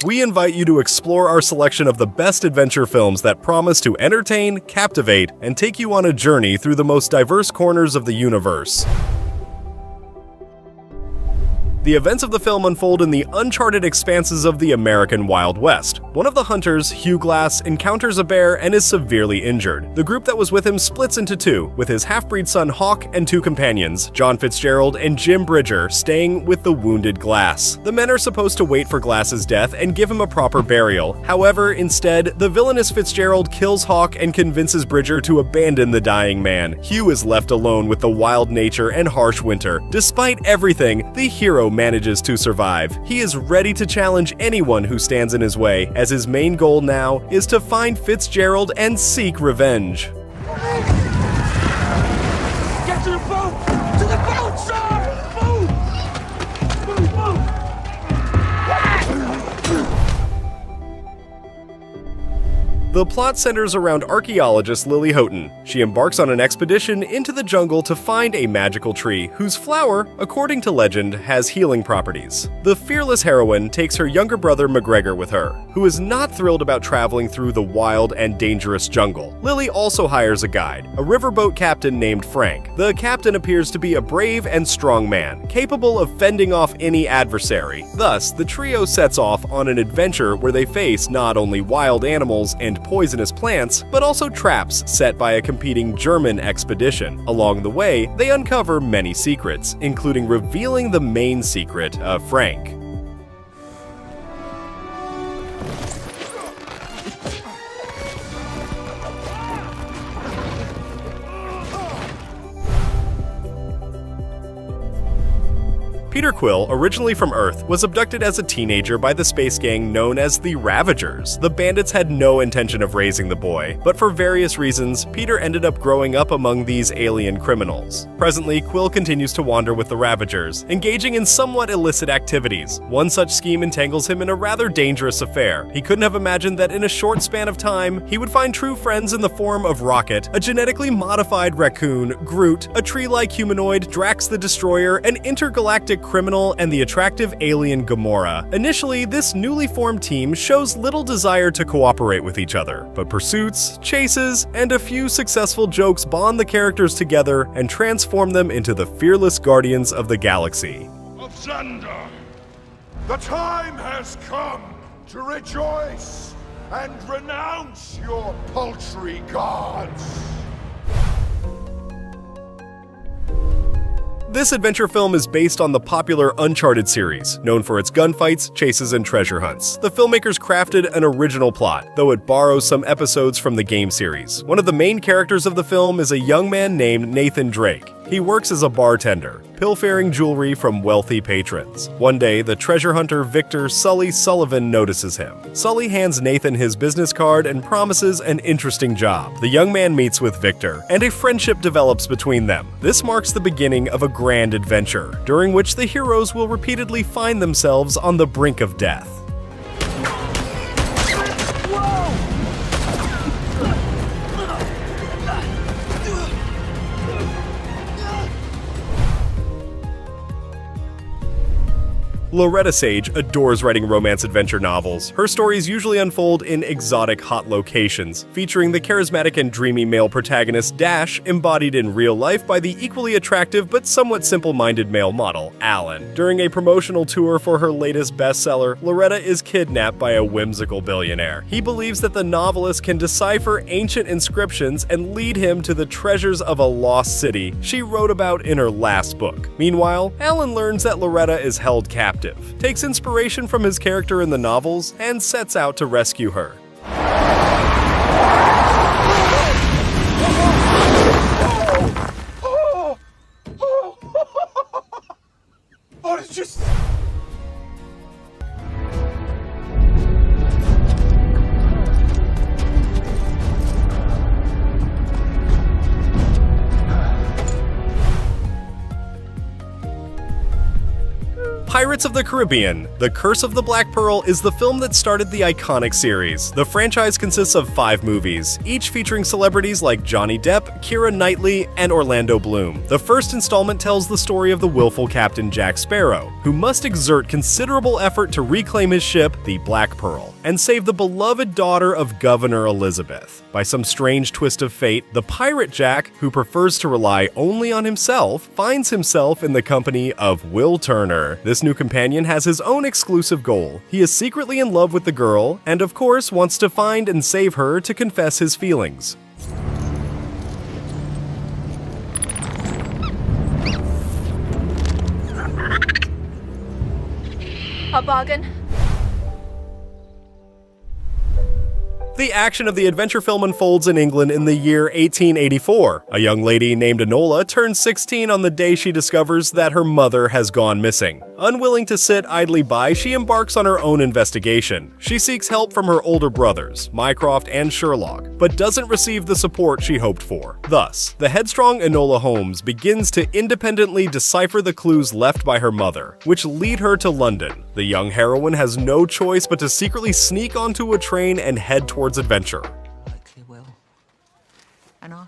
we invite you to explore our selection of the best adventure films that promise to entertain, captivate, and take you on a journey through the most diverse corners of the universe. The events of the film unfold in the uncharted expanses of the American Wild West. One of the hunters, Hugh Glass, encounters a bear and is severely injured. The group that was with him splits into two, with his half-breed son Hawk and two companions, John Fitzgerald and Jim Bridger, staying with the wounded Glass. The men are supposed to wait for Glass's death and give him a proper burial. However, instead, the villainous Fitzgerald kills Hawk and convinces Bridger to abandon the dying man. Hugh is left alone with the wild nature and harsh winter. Despite everything, the hero manages to survive. He is ready to challenge anyone who stands in his way, as his main goal now is to find Fitzgerald and seek revenge. Get to the boat! To the boat, sir! Move! Move, move! The plot centers around archaeologist Lily Houghton. She embarks on an expedition into the jungle to find a magical tree whose flower, according to legend, has healing properties. The fearless heroine takes her younger brother McGregor with her, who is not thrilled about traveling through the wild and dangerous jungle. Lily also hires a guide, a riverboat captain named Frank. The captain appears to be a brave and strong man, capable of fending off any adversary. Thus, the trio sets off on an adventure where they face not only wild animals and poisonous plants, but also traps set by a competing German expedition. Along the way, they uncover many secrets, including revealing the main secret of Frank. Peter Quill, originally from Earth, was abducted as a teenager by the space gang known as the Ravagers. The bandits had no intention of raising the boy, but for various reasons, Peter ended up growing up among these alien criminals. Presently, Quill continues to wander with the Ravagers, engaging in somewhat illicit activities. One such scheme entangles him in a rather dangerous affair. He couldn't have imagined that in a short span of time, he would find true friends in the form of Rocket, a genetically modified raccoon, Groot, a tree-like humanoid, Drax the Destroyer, an intergalactic criminal, and the attractive alien Gamora. Initially, this newly formed team shows little desire to cooperate with each other, but pursuits, chases, and a few successful jokes bond the characters together and transform them into the fearless guardians of the galaxy. Of Xandar, the time has come to rejoice and renounce your paltry gods. This adventure film is based on the popular Uncharted series, known for its gunfights, chases, and treasure hunts. The filmmakers crafted an original plot, though it borrows some episodes from the game series. One of the main characters of the film is a young man named Nathan Drake. He works as a bartender, pilfering jewelry from wealthy patrons. One day, the treasure hunter Victor Sully Sullivan notices him. Sully hands Nathan his business card and promises an interesting job. The young man meets with Victor, and a friendship develops between them. This marks the beginning of a grand adventure, during which the heroes will repeatedly find themselves on the brink of death. Loretta Sage adores writing romance adventure novels. Her stories usually unfold in exotic, hot locations, featuring the charismatic and dreamy male protagonist Dash, embodied in real life by the equally attractive but somewhat simple-minded male model, Alan. During a promotional tour for her latest bestseller, Loretta is kidnapped by a whimsical billionaire. He believes that the novelist can decipher ancient inscriptions and lead him to the treasures of a lost city she wrote about in her last book. Meanwhile, Alan learns that Loretta is held captive, takes inspiration from his character in the novels, and sets out to rescue her. What is just... Pirates of the Caribbean: The Curse of the Black Pearl is the film that started the iconic series. The franchise consists of 5 movies, each featuring celebrities like Johnny Depp, Keira Knightley, and Orlando Bloom. The first installment tells the story of the willful Captain Jack Sparrow, who must exert considerable effort to reclaim his ship, the Black Pearl, and save the beloved daughter of Governor Elizabeth. By some strange twist of fate, the pirate Jack, who prefers to rely only on himself, finds himself in the company of Will Turner. This new companion has his own exclusive goal. He is secretly in love with the girl, and of course wants to find and save her to confess his feelings. A bargain? The action of the adventure film unfolds in England in the year 1884. A young lady named Enola turns 16 on the day she discovers that her mother has gone missing. Unwilling to sit idly by, she embarks on her own investigation. She seeks help from her older brothers, Mycroft and Sherlock, but doesn't receive the support she hoped for. Thus, the headstrong Enola Holmes begins to independently decipher the clues left by her mother, which lead her to London. The young heroine has no choice but to secretly sneak onto a train and head towards adventure. Likely will. And I.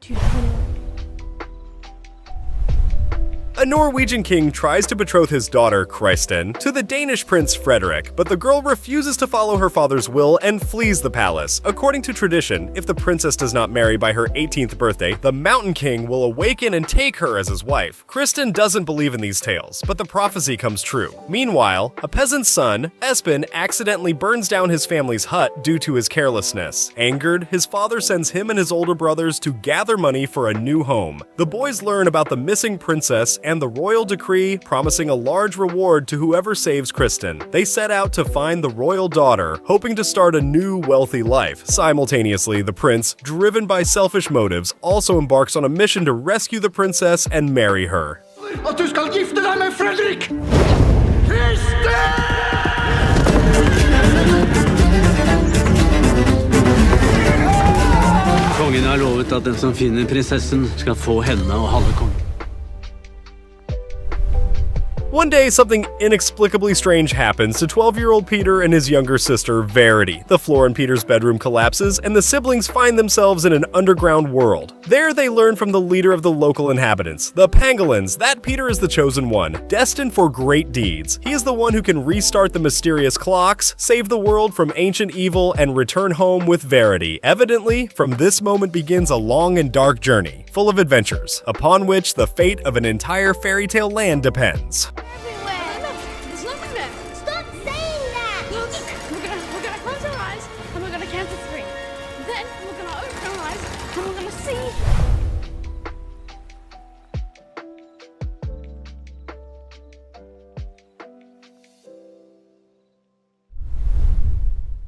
Do you have anyone? A Norwegian king tries to betroth his daughter, Kristen, to the Danish prince Frederick, but the girl refuses to follow her father's will and flees the palace. According to tradition, if the princess does not marry by her 18th birthday, the Mountain King will awaken and take her as his wife. Kristen doesn't believe in these tales, but the prophecy comes true. Meanwhile, a peasant's son, Espen, accidentally burns down his family's hut due to his carelessness. Angered, his father sends him and his older brothers to gather money for a new home. The boys learn about the missing princess and the royal decree promising a large reward to whoever saves Kristen. They set out to find the royal daughter, hoping to start a new wealthy life. Simultaneously, the prince, driven by selfish motives, also embarks on a mission to rescue the princess and marry her. At du skal gifte deg med Fredrik! Kristen! Kongen har lovet at den som finner prinsessen skal få henne og halve kongen. One day, something inexplicably strange happens to 12-year-old Peter and his younger sister, Verity. The floor in Peter's bedroom collapses, and the siblings find themselves in an underground world. There, they learn from the leader of the local inhabitants, the Pangolins, that Peter is the chosen one, destined for great deeds. He is the one who can restart the mysterious clocks, save the world from ancient evil, and return home with Verity. Evidently, from this moment begins a long and dark journey, full of adventures, upon which the fate of an entire fairy tale land depends.